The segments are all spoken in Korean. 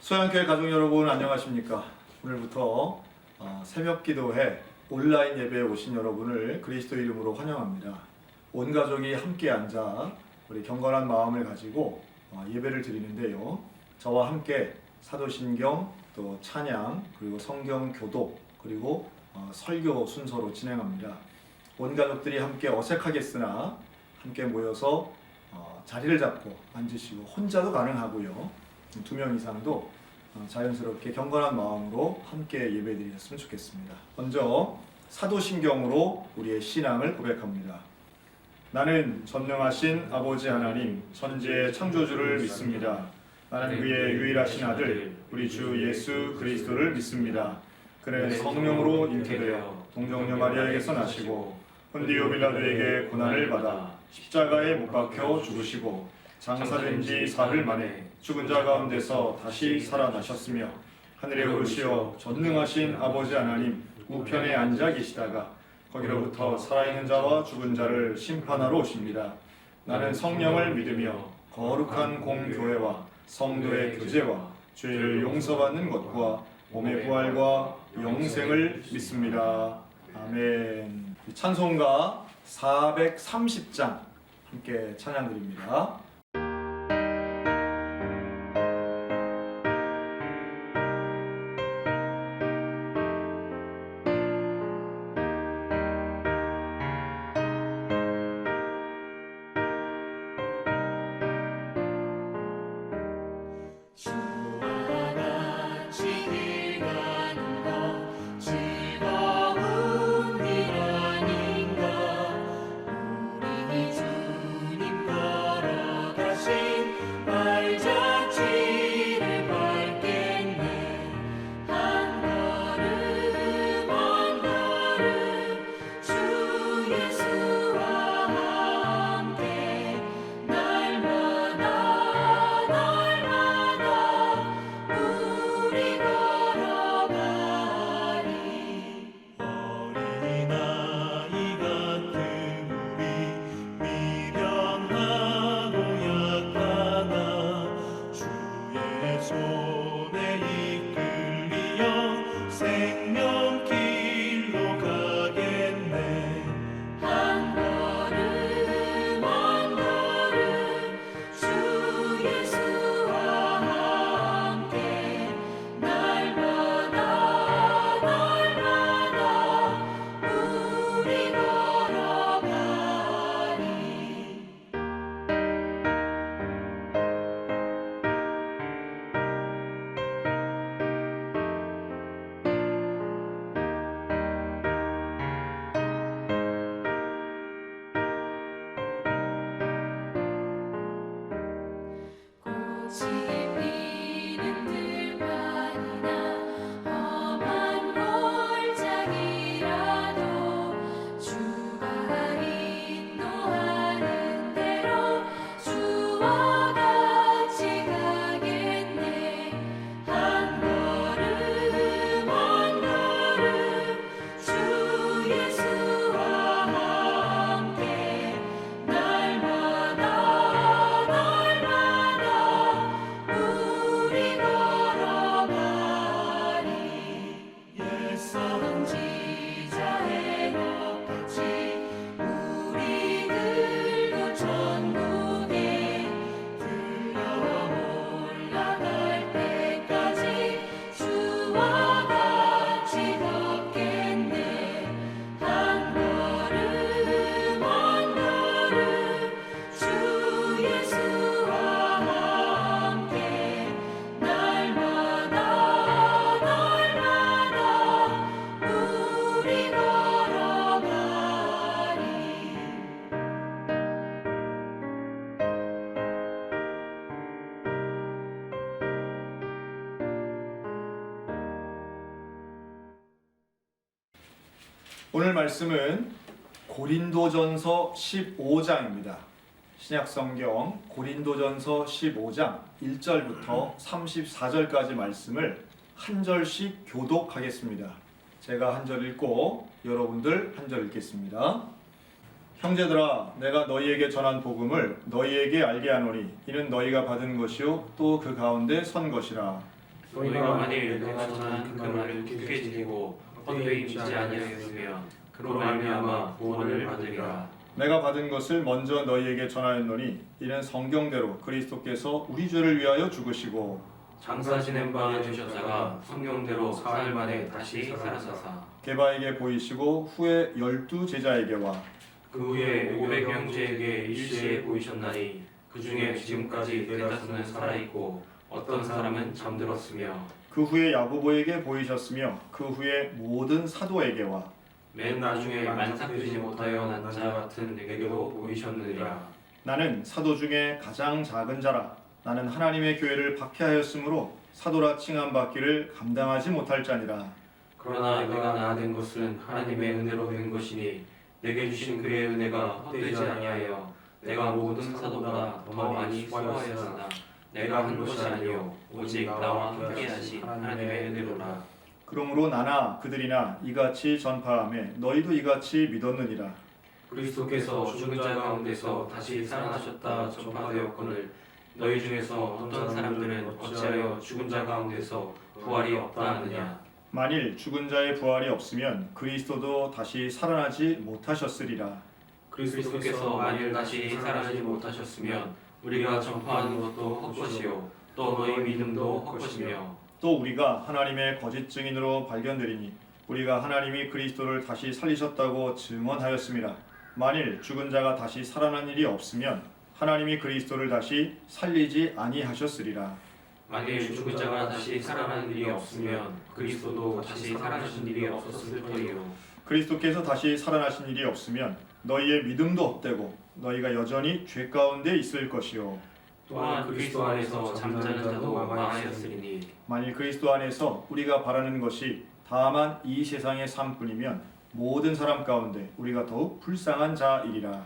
소양교회 가족 여러분 안녕하십니까? 오늘부터 새벽 기도회 온라인 예배에 오신 여러분을 그리스도 이름으로 환영합니다. 온 가족이 함께 앉아 우리 경건한 마음을 가지고 예배를 드리는데요. 저와 함께 사도신경, 또 찬양, 그리고 성경 교독, 그리고 설교 순서로 진행합니다. 온 가족들이 함께 어색하겠으나 함께 모여서 자리를 잡고 앉으시고 혼자도 가능하고요. 2명 이상도 자연스럽게 경건한 마음으로 함께 예배드렸으면 좋겠습니다. 먼저 사도신경으로 우리의 신앙을 고백합니다. 나는 전능하신 아버지 하나님 천지의 창조주를 믿습니다. 나는 그의 유일하신 아들 우리 주 예수 그리스도를 믿습니다. 그는 성령으로 잉태되어 동정녀 마리아에게서 나시고 본디오 빌라도에게 고난을 받아 십자가에 못 박혀 죽으시고 장사된 지 사흘 만에 죽은 자 가운데서 다시 살아나셨으며 하늘에 오르시어 전능하신 아버지 하나님 우편에 앉아 계시다가 거기로부터 살아있는 자와 죽은 자를 심판하러 오십니다. 나는 성령을 믿으며 거룩한 공교회와 성도의 교제와 죄를 용서받는 것과 몸의 부활과 영생을 믿습니다. 아멘. 찬송가 430장 함께 찬양드립니다. 오늘 말씀은 고린도전서 15장입니다. 신약성경 고린도전서 15장 1절부터 34절까지 말씀을 한 절씩 교독하겠습니다. 제가 한 절 읽고 여러분들 한 절 읽겠습니다. 형제들아, 내가 너희에게 전한 복음을 너희에게 알게 하노니 이는 너희가 받은 것이요 또 그 가운데 선 것이라. 너희가 만일 내가 전한 그 말을 굳게 지키고 헛되이 믿지 아니하였으면 그로 말미암아 구원을 받으리라. 내가 받은 것을 먼저 너희에게 전하였노니 이는 성경대로 그리스도께서 우리 죄를 위하여 죽으시고 장사 지낸 바 되셨다가 성경대로 사흘 만에 다시 살아사사 게바에게 보이시고 후에 12 제자에게와 그 후에 500 형제에게 일시에 보이셨나니 그 중에 지금까지 대다수는 살아있고 어떤 사람은 잠들었으며 그 후에 야고보에게 보이셨으며 그 후에 모든 사도에게와 맨 나중에 만삭되지 못하여 난 자 같은 내게도 보이셨느니라. 나는 사도 중에 가장 작은 자라. 나는 하나님의 교회를 박해하였으므로 사도라 칭함받기를 감당하지 못할 자니라. 그러나 내가 나된 것은 하나님의 은혜로 된 것이니 내게 주신 그의 은혜가 헛되지 아니하여 내가 모든 사도보다 더 많이 수고하였으나 내가 한 것이 아니요 오직 나와 함께하신 하나님의 은혜로라. 그러므로 나나 그들이나 이같이 전파하며 너희도 이같이 믿었느니라. 그리스도께서 죽은 자 가운데서 다시 살아나셨다 전파되었거늘 너희 중에서 어떤 사람들은 어찌하여 죽은 자 가운데서 부활이 없다 하느냐. 만일 죽은 자의 부활이 없으면 그리스도도 다시 살아나지 못하셨으리라. 그리스도께서 만일 다시 살아나지 못하셨으면 우리가 전파하는 것도 헛것이요 또 너희 믿음도 헛것이며 또 우리가 하나님의 거짓 증인으로 발견되리니 우리가 하나님이 그리스도를 다시 살리셨다고 증언하였음이라. 만일 죽은 자가 다시 살아난 일이 없으면 하나님이 그리스도를 다시 살리지 아니하셨으리라. 만일 죽은 자가 다시 살아나는 일이 없으면 그리스도도 다시 살아나신 일이 없었을 터이요. 그리스도께서 다시 살아나신 일이 없으면 너희의 믿음도 헛되고 너희가 여전히 죄 가운데 있을 것이요. 또한 그리스도 안에서 잠자는 자도 많으셨으리니 만일 그리스도 안에서 우리가 바라는 것이 다만 이 세상의 삶뿐이면 모든 사람 가운데 우리가 더욱 불쌍한 자이리라.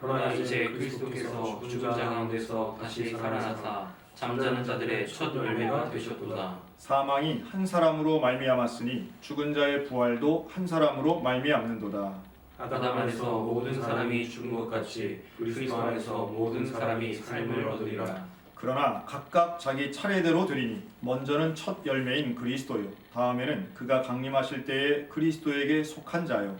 그러나 이제 그리스도께서 죽은 자 가운데서 다시 살아나사 잠자는 자들의 첫 열매가 되셨도다. 사망이 한 사람으로 말미암았으니 죽은 자의 부활도 한 사람으로 말미암는도다. 아담 안에서 모든 사람이 죽은 것 같이 그리스도 안에서 모든 사람이 삶을 얻으리라. 그러나 각각 자기 차례대로 드리니 먼저는 첫 열매인 그리스도요 다음에는 그가 강림하실 때에 그리스도에게 속한 자요.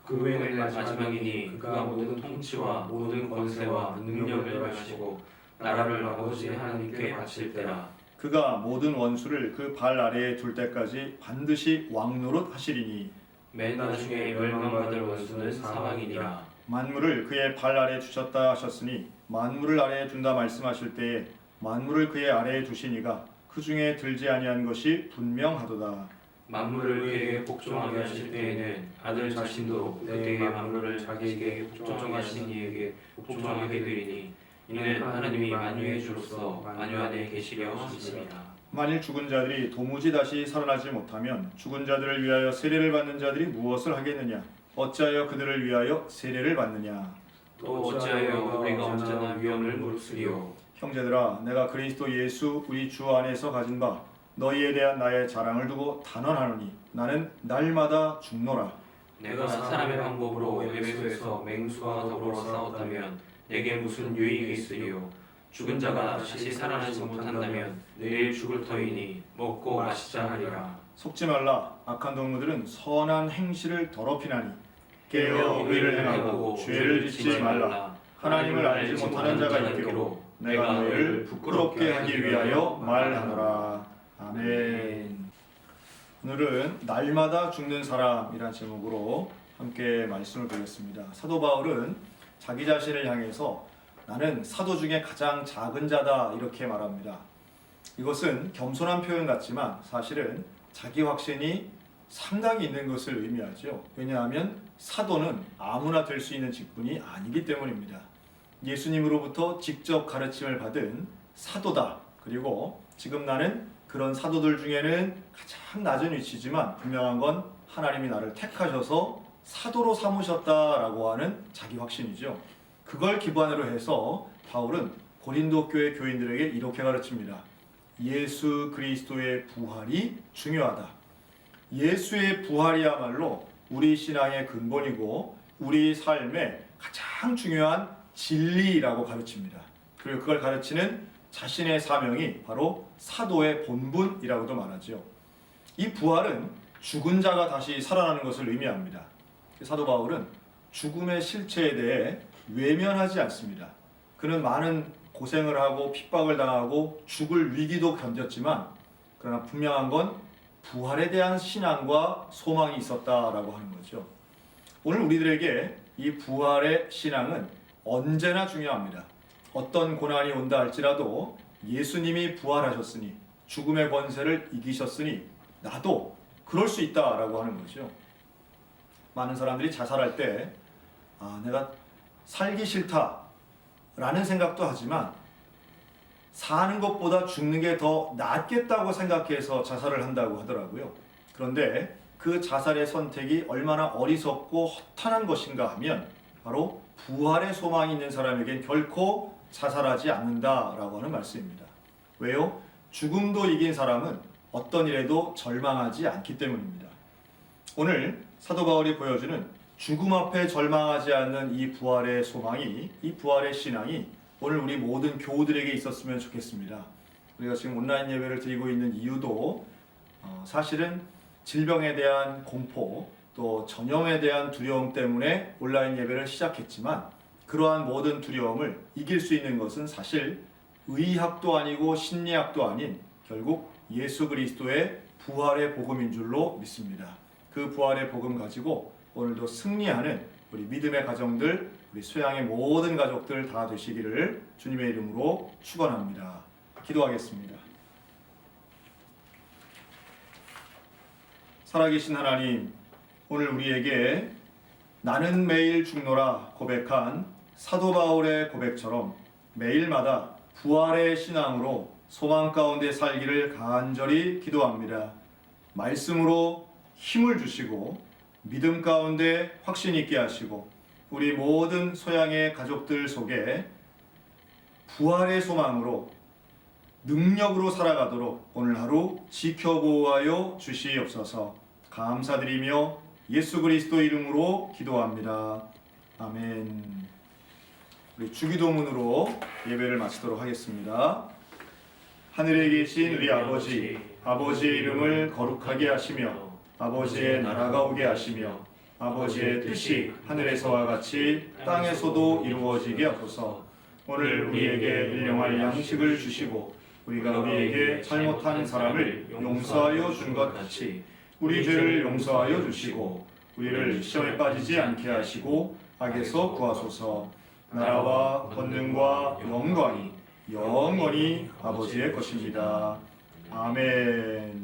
그 후에는 마지막이니 그가 모든 통치와 모든 권세와 능력을 멸하시고 나라를 아버지 하나님께 바칠 때라. 그가 모든 원수를 그 발 아래에 둘 때까지 반드시 왕노릇 하시리니 맨 나중에 멸망받을 원수는 사망이니라. 만물을 그의 발 아래에 주셨다 하셨으니 만물을 아래에 둔다 말씀하실 때에 만물을 그의 아래에 두시니가 그 중에 들지 아니한 것이 분명하도다. 만물을 그에게 복종하게 하실 때에는 아들 자신도 그때의 만물을 자기에게 복종하신 이에게 복종하게 되리니 이는 하나님이 만유의 주로서 만유 안에 계시려 하심이라. 만일 죽은 자들이 도무지 다시 살아나지 못하면 죽은 자들을 위하여 세례를 받는 자들이 무엇을 하겠느냐? 어찌하여 그들을 위하여 세례를 받느냐? 또 어찌하여 우리가 언제나 위험을 무릅쓰리요. 형제들아, 내가 그리스도 예수 우리 주 안에서 가진 바 너희에 대한 나의 자랑을 두고 단언하노니 나는 날마다 죽노라. 내가 사람의 방법으로 에베소에서 맹수와 더불어 싸웠다면 내게 무슨 유익이 있으리요. 죽은 자가 다시 살아나지 못한다면 내일 죽을 터이니 먹고 마시자 하리라. 속지 말라. 악한 동무들은 선한 행실을 더럽히나니 깨어 의를 행하고 죄를 짓지 말라. 하나님을 알지 못하는 자가 있기로 내가 너희를 부끄럽게 하기 위하여 말하노라. 아멘. 오늘은 날마다 죽는 사람이란 제목으로 함께 말씀을 드렸습니다. 사도 바울은 자기 자신을 향해서 나는 사도 중에 가장 작은 자다 이렇게 말합니다. 이것은 겸손한 표현 같지만 사실은 자기 확신이 상당히 있는 것을 의미하죠. 왜냐하면 사도는 아무나 될 수 있는 직분이 아니기 때문입니다. 예수님으로부터 직접 가르침을 받은 사도다. 그리고 지금 나는 그런 사도들 중에는 가장 낮은 위치지만 분명한 건 하나님이 나를 택하셔서 사도로 삼으셨다라고 하는 자기 확신이죠. 그걸 기반으로 해서 바울은 고린도 교회 교인들에게 이렇게 가르칩니다. 예수 그리스도의 부활이 중요하다. 예수의 부활이야말로 우리 신앙의 근본이고 우리 삶의 가장 중요한 진리라고 가르칩니다. 그리고 그걸 가르치는 자신의 사명이 바로 사도의 본분이라고도 말하죠. 이 부활은 죽은 자가 다시 살아나는 것을 의미합니다. 사도 바울은 죽음의 실체에 대해 외면하지 않습니다. 그는 많은 고생을 하고 핍박을 당하고 죽을 위기도 견뎠지만 그러나 분명한 건 부활에 대한 신앙과 소망이 있었다라고 하는 거죠. 오늘 우리들에게 이 부활의 신앙은 언제나 중요합니다. 어떤 고난이 온다 할지라도 예수님이 부활하셨으니 죽음의 권세를 이기셨으니 나도 그럴 수 있다라고 하는 거죠. 많은 사람들이 자살할 때 내가 살기 싫다라는 생각도 하지만 사는 것보다 죽는 게 더 낫겠다고 생각해서 자살을 한다고 하더라고요. 그런데 그 자살의 선택이 얼마나 어리석고 허탄한 것인가 하면 바로 부활의 소망이 있는 사람에겐 결코 자살하지 않는다라고 하는 말씀입니다. 왜요? 죽음도 이긴 사람은 어떤 일에도 절망하지 않기 때문입니다. 오늘 사도 바울이 보여주는 죽음 앞에 절망하지 않는 이 부활의 소망이, 이 부활의 신앙이 오늘 우리 모든 교우들에게 있었으면 좋겠습니다. 우리가 지금 온라인 예배를 드리고 있는 이유도 사실은 질병에 대한 공포 또 전염에 대한 두려움 때문에 온라인 예배를 시작했지만 그러한 모든 두려움을 이길 수 있는 것은 사실 의학도 아니고 심리학도 아닌 결국 예수 그리스도의 부활의 복음인 줄로 믿습니다. 그 부활의 복음 가지고 오늘도 승리하는 우리 믿음의 가정들, 우리 소양의 모든 가족들 다 되시기를 주님의 이름으로 축원합니다. 기도하겠습니다. 살아계신 하나님, 오늘 우리에게 나는 매일 죽노라 고백한 사도 바울의 고백처럼 매일마다 부활의 신앙으로 소망 가운데 살기를 간절히 기도합니다. 말씀으로 힘을 주시고 믿음 가운데 확신 있게 하시고 우리 모든 소양의 가족들 속에 부활의 소망으로 능력으로 살아가도록 오늘 하루 지켜보아요 주시옵소서. 감사드리며 예수 그리스도 이름으로 기도합니다. 아멘. 우리 주기도문으로 예배를 마치도록 하겠습니다. 하늘에 계신 우리 아버지, 아버지의 이름을 거룩하게 하시며 아버지의 나라가 오게 하시며 아버지의 뜻이 하늘에서와 같이 땅에서도 이루어지게 하소서. 오늘 우리에게 일용할 양식을 주시고 우리가 우리에게 잘못한 사람을 용서하여 준 것 같이 우리 죄를 용서하여 주시고 우리를 시험에 빠지지 않게 하시고 악에서 구하소서. 나라와 권능과 영광이 영원히 아버지의 것입니다. 아멘.